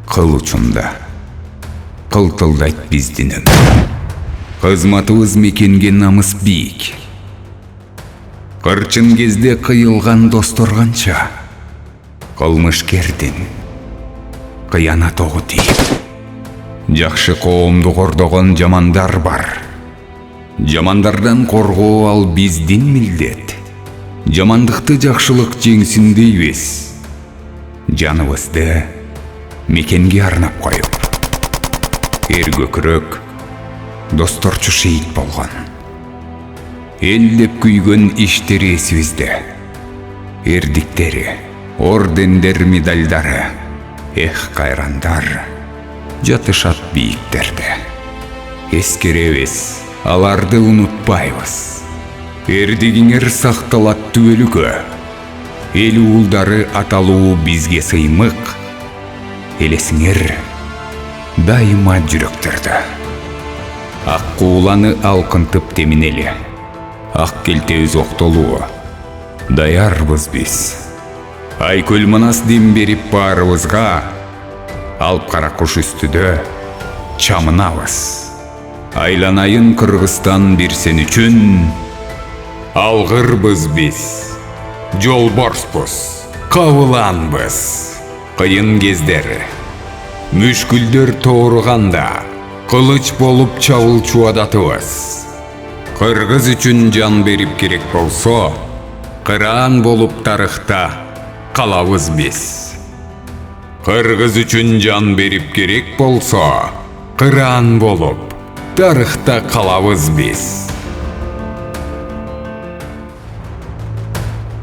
кыл учунда кылтылдайт биздин кызматыбыз мекенге намыс бийик. Кырчын кезде кыйылган достор канча, кылмышкердин кыянат огу тийип, жакшы коомду кордогон жамандар бар. Жамандардан коргоо ал биздин милдет. Жамандыкты жакшылык жеңсин дейбиз. Жаныбызды мекенге арнап коюп. Эр көкүрөк досторчу шейит болгон. Эл деп күйгөн иштери эсибизде. Эрдиктери, ордендер, медальдары, эх кайрандар жатышат бийиктерде. Эскеребиз, аларды унутпайбыз. Эрдигиңер сакталат түбөлүккө. Эл уулдары аталуу бизге сыймык. Элесиңер дайыма жүрөктөрдө. Ак кууланы алкынтып теминели. Ак келтебиз октолуу. Даярбыз биз. Айкөл манас дем берип баарыбызга. Алып кара куш үстүдө чамынабыз. Айланайын Кыргызстан бир сен үчүн. Алгырбыз биз. Жолборспуз. Кабыланбыз. Кыйын кездер, мүшкүлдөр тооруганда кылыч болуп чабыл чуадатыбыз. Кыргыз үчүн жан берип керек болсо, кыраан болуп тарыхта калабыз биз. Кыргыз үчүн жан берип керек болсо, кыраан болуп тарыхта калабыз биз.